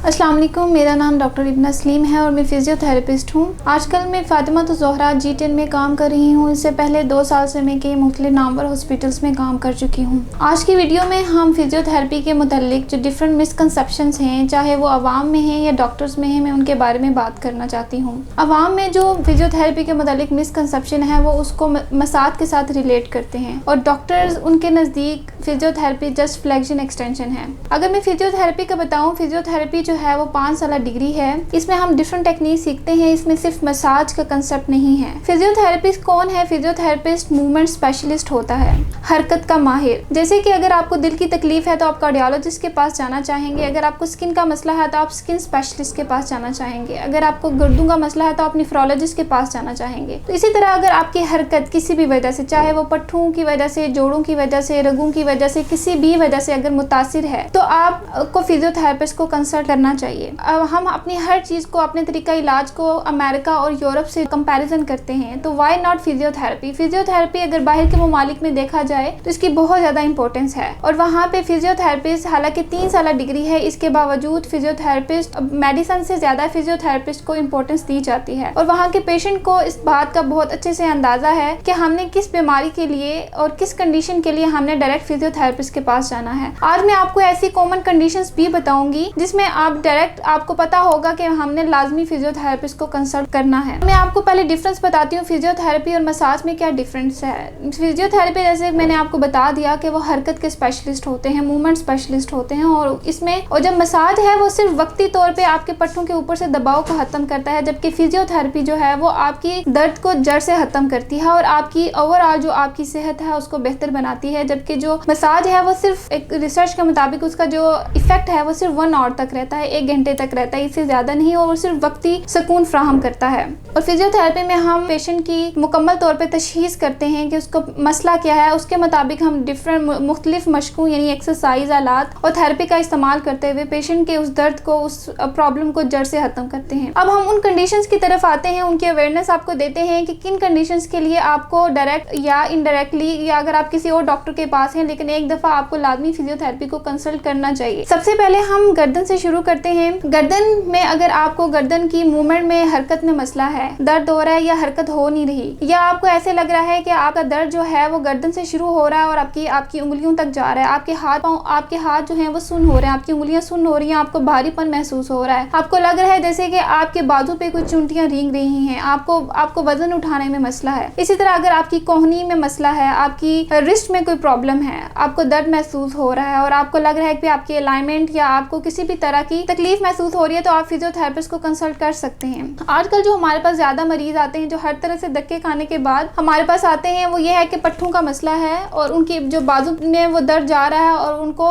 अस्सलाम वालेकुम, मेरा नाम डॉक्टर इब्ना सलीम है और मैं फ़िज़ियोथेरेपिस्ट हूँ। आजकल मैं फ़ातिमा ज़ोहरा G10 में काम कर रही हूँ। इससे पहले 2 साल से मैं कई मुख्तलिफ नामवर हॉस्पिटल्स में काम कर चुकी हूँ। आज की वीडियो में हम फ़िज़ियोथेरेपी के मुतालिक जो डिफरेंट मिसकंसेप्शंस हैं, चाहे वो आवाम में हैं या डॉक्टर्स में हैं, मैं उनके बारे में बात करना चाहती हूँ। आवाम में जो फ़िज़ियोथेरेपी के मुतालिक मिसकंसेप्शन है वो उसको मसाज के साथ रिलेट करते हैं और डॉक्टर्स उनके नज़दीक फ़िज़ियोथेरेपी जस्ट फ्लेक्शन एक्सटेंशन है। अगर मैं फ़िज़ियोथेरेपी का बताऊँ, फ़िज़ियोथेरेपी जो है वो 5 साल डिग्री है। इसमें हम डिफरेंट टेक्निक सीखते हैं। इसमें सिर्फ मसाज का कंसेप्ट नहीं है। फिजियोथेरेपिस्ट कौन है? फिजियोथेरेपिस्ट मूवमेंट स्पेशलिस्ट होता है, हरकत का माहिर। जैसे कि अगर आपको दिल की तकलीफ है तो आप कार्डियोलॉजिस्ट के पास जाना चाहेंगे। अगर आपको स्किन का मसला है तो आप स्किन स्पेशलिस्ट के पास जाना चाहेंगे। अगर आपको गुर्दों का मसला है तो आप नेफ्रोलॉजिस्ट के पास जाना चाहेंगे। तो इसी तरह अगर आपकी हरकत किसी भी वजह से, चाहे वो पट्ठों की वजह से, जोड़ों की वजह से, रगों की वजह से, किसी भी वजह से अगर मुतासिर है तो आपको फिजियोथेरेपिस्ट को कंसल्ट करना चाहिए। अब हम अपनी हर चीज़ को, अपने तरीका इलाज को अमेरिका और यूरोप से कंपैरिजन करते हैं, तो वाई नॉट फिजियोथेरेपी? फिजियोथेरेपी अगर बाहर के ममालिक में देखा जाए तो इसकी बहुत ज़्यादा इंपॉर्टेंस है और वहाँ पे फिजियोथेरेपिस्ट हालांकि 3 साल डिग्री है, इसके बावजूद फिजियोथेरेपिस्ट मेडिसिन से ज़्यादा फिजियोथेरेपिस्ट को इंपॉर्टेंस दी जाती है और वहाँ के पेशेंट को इस बात का बहुत अच्छे से अंदाज़ा है कि हमने किस बीमारी के लिए और किस कंडीशन के लिए हमने डायरेक्ट फिजियोथेरेपिस्ट के पास जाना है। आज मैं आपको ऐसी कॉमन कंडीशंस भी बताऊंगी जिसमें आप डायरेक्ट आपको पता होगा कि हमने लाजमी फिजियोथेरेपिस्ट को कंसल्ट करना है। मैं आपको पहले डिफरेंस बताती हूँ फिजियोथेरेपी और मसाज में क्या डिफरेंस है। फिजियोथेरेपी जैसे मैंने आपको बता दिया कि वो हरकत के स्पेशलिस्ट होते हैं, मूवमेंट स्पेशलिस्ट होते हैं और जब मसाज है वो सिर्फ वक्ती तौर पे आपके पट्टों के ऊपर से दबाव को खत्म करता है, जबकि फिजियोथेरेपी जो है वो आपकी दर्द को जड़ से खत्म करती है और आपकी ओवरऑल जो आपकी सेहत है उसको बेहतर बनाती है। जबकि जो मसाज है वो सिर्फ एक रिसर्च के मुताबिक उसका जो इफेक्ट है वो सिर्फ 1 आवर तक रहता है, 1 घंटे तक रहता है, इससे ज्यादा नहीं, और सिर्फ वक्ती सुकून फ्राहम करता है। और फिजियोथेरेपी में हम पेशेंट की मुकम्मल तौर पे तशखीस करते हैं कि उसको मसला क्या है, उसके मुताबिक हम डिफरेंट मुख्तलिफ मशकों यानी एक्सरसाइज, आलात और थेरेपी का इस्तेमाल करते हुए पेशेंट के उस दर्द को, उस प्रॉब्लम को जड़ से खत्म करते हैं। अब हम उन कंडीशंस की तरफ आते हैं, उनकी अवेयरनेस आपको देते हैं कि किन कंडीशंस के लिए आपको डायरेक्ट या इनडायरेक्टली, या अगर आप किसी और डॉक्टर के पास हैं लेकिन एक दफ़ा आपको लाजमी फिजियोथेरेपी को कंसल्ट करना चाहिए। सबसे पहले हम गर्दन से शुरू करते हैं। गर्दन में अगर आपको गर्दन की मूवमेंट में, हरकत में मसला है, दर्द हो रहा है या हरकत हो नहीं रही, या आपको ऐसे लग रहा है कि आपका दर्द जो है वो गर्दन से शुरू हो रहा है और आपकी उंगलियों तक जा रहा है, आपके हाथ जो हैं वो सुन्न हो रहे हैं, आपकी उंगलियां सुन्न हो रही हैं, आपको भारीपन महसूस हो रहा है, आपको लग रहा है जैसे कि आपके बाजू पे कुछ चुंटियां रेंग रही हैं, आपको वजन उठाने में मसला है। इसी तरह अगर आपकी कोहनी में मसला है, आपकी रिस्ट में कोई प्रॉब्लम है, आपको दर्द महसूस हो रहा है और आपको लग रहा है कि आपकी अलाइनमेंट या आपको किसी भी तरह की तकलीफ महसूस हो रही है, तो आप फिजियोथेरेपिस्ट को कंसल्ट कर सकते हैं। आजकल जो हमारे पास ज्यादा मरीज आते हैं जो हर तरह से धक्के खाने के बाद हमारे पास आते हैं, वो ये है कि पट्ठों का मसला है और उनकी जो बाजू में वो दर्द जा रहा है और उनको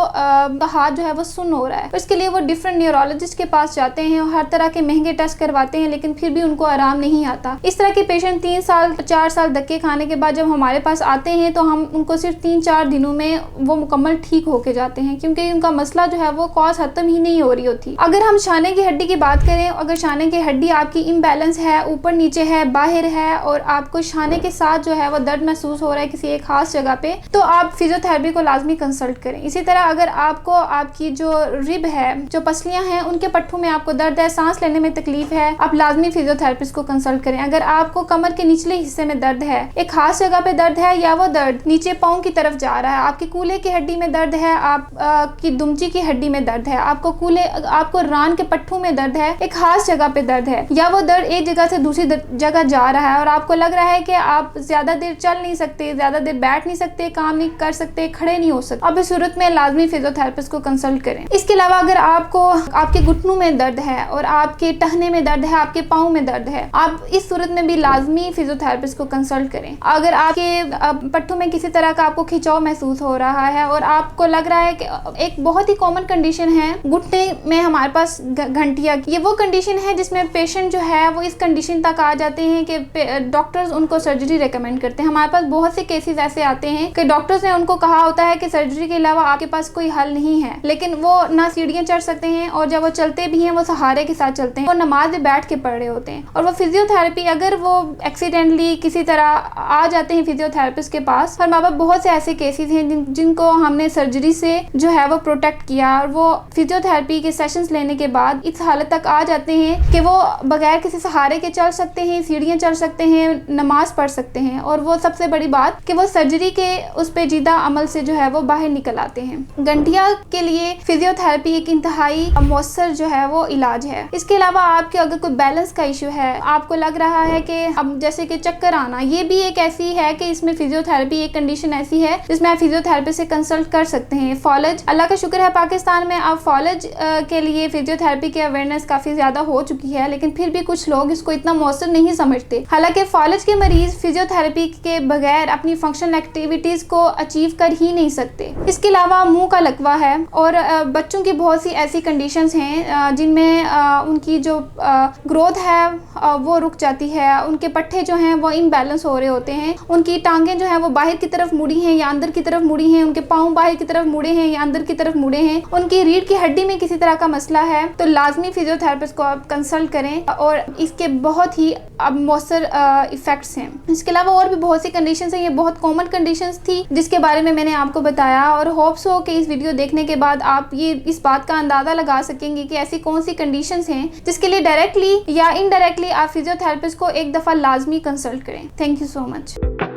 हाथ जो है वो सुन्न हो रहा है। तो इसके लिए वो डिफरेंट न्यूरोलॉजिस्ट के पास जाते हैं और हर तरह के महंगे टेस्ट करवाते हैं, लेकिन फिर भी उनको आराम नहीं आता। इस तरह के पेशेंट 3 साल 4 साल धक्के खाने के बाद जब हमारे पास आते हैं तो हम उनको सिर्फ 3-4 दिनों में वो मुकम्मल ठीक होके जाते हैं, क्योंकि उनका मसला जो है वो कॉज खत्म ही नहीं हो रही होती। अगर हम शाने की हड्डी की बात करें, अगर शाने की हड्डी आपकी इम्बैलेंस है, ऊपर नीचे है, बाहर है और आपको शाने के साथ जो है वो दर्द महसूस हो रहा है किसी एक खास जगह पे, तो आप फिजियोथेरेपी को लाजमी कंसल्ट करें। इसी तरह अगर आपको आपकी जो रिब है, जो पसलियां हैं, उनके पट्टों में आपको दर्द है, सांस लेने में तकलीफ है, आप लाजमी फिजियोथेरेपिस्ट को कंसल्ट करें। अगर आपको कमर के निचले हिस्से में दर्द है, एक खास जगह पे दर्द है या वो दर्द नीचे पाँव की तरफ जा रहा है, आपकी कूल्हे की हड्डी में दर्द है, आपकी दुमची की हड्डी में दर्द है, आपको रान के पट्टों में दर्द है, एक खास जगह पे दर्द है, या वो दर्द एक जगह से दूसरी जगह जा रहा है और आपको लग रहा है कि आप ज्यादा देर चल नहीं सकते, ज्यादा देर बैठ नहीं सकते, काम नहीं कर सकते, खड़े नहीं हो सकते, अब इस सूरत में लाजमी फिजियोथेरेपिस्ट को कंसल्ट करें। इसके अलावा अगर आपको आपके घुटनों में दर्द है और आपके टहने में दर्द है, आपके पाँव में दर्द है, आप इस सूरत में भी लाजमी फिजियोथेरेपिस्ट को कंसल्ट करें। अगर आपके पट्टों में किसी तरह का आपको खिंचाव महसूस हो रहा है और आपको लग रहा है कि एक बहुत ही कॉमन कंडीशन है घुटने में हमारे पास घंटियां, ये वो कंडीशन है जिसमें पेशेंट जो है वो इस कंडीशन तक आ जाते हैं कि डॉक्टर्स उनको सर्जरी रेकमेंड करते हैं। हमारे पास बहुत से केसेस ऐसे आते हैं कि डॉक्टर्स ने उनको कहा होता है कि सर्जरी के अलावा आपके पास कोई हल नहीं है, लेकिन वो ना सीढ़ियां चढ़ सकते हैं और जब वो चलते भी हैं वो सहारे के साथ चलते हैं और नमाज में बैठ के पढ़ रहे होते हैं। और वो फिजियोथेरेपी अगर वो एक्सीडेंटली किसी तरह आ जाते हैं फिजियोथेरेपिस्ट के पास, और माँ बाप बहुत से ऐसे केसेस हैं हैं जिनको हमने सर्जरी से जो है वो प्रोटेक्ट किया, और वो फिजियोथेरेपी के सेशंस लेने के बाद इस हालत तक आ जाते हैं कि वो बगैर किसी सहारे के चल सकते हैं, सीढ़ियाँ चढ़ सकते हैं, नमाज पढ़ सकते हैं, और वो सबसे बड़ी बात कि वो सर्जरी के उस पेचीदा अमल से जो है वो बाहर निकल आते हैं। गठिया के लिए फिजियोथेरेपी एक इंतहाई मौसर जो है वो इलाज है। इसके अलावा आपके अगर कोई बैलेंस का इशू है, आपको लग रहा है कि अब जैसे कि चक्कर आना, ये भी एक ऐसी है कि इसमें फिजियोथेरेपी एक कंडीशन ऐसी है जिसमें आप फिजियोथेरेपी से कंसल्ट कर सकते हैं। फॉलेज, अल्लाह का शुक्र है पाकिस्तान में अब फॉलेज के लिए फिजियोथेरेपी की अवेयरनेस काफी ज्यादा हो चुकी है, लेकिन फिर भी कुछ लोग इसको इतना मौसर नहीं समझते। हालांकि फॉलेज के मरीज फिजियोथेरेपी के बगैर अपनी फंक्शनल एक्टिविटीज को अचीव कर ही नहीं सकते। इसके अलावा मुंह का लकवा है, और बच्चों की बहुत सी ऐसी कंडीशंस हैं जिनमें उनकी जो ग्रोथ है वो रुक जाती है, उनके पट्टे जो हैं वो इम्बैलेंस हो रहे होते हैं, उनकी टांगें जो हैं वो बाहर की तरफ मुड़ी हैं या अंदर की तरफ मुड़ी हैं, उनके पाँव बाहर की तरफ मुड़े हैं या अंदर की तरफ मुड़े हैं, उनकी रीढ़ की हड्डी में किसी तरह का मसला है, तो लाजमी फिजियोथेरेपिस्ट को आप कंसल्ट करें, और इसके बहुत ही अब मौसर इफेक्ट्स हैं। इसके अलावा और भी बहुत सी कंडीशंस हैं, ये बहुत कॉमन कंडीशंस थी जिसके बारे में मैंने आपको बताया, और होप्स हो कि इस वीडियो देखने के बाद आप ये इस बात का अंदाजा लगा सकेंगे कि ऐसी कौन सी कंडीशंस हैं जिसके लिए डायरेक्टली या इनडायरेक्टली आप फिजियोथेरेपिस्ट को एक दफ़ा लाजमी कंसल्ट करें। Thank you so much.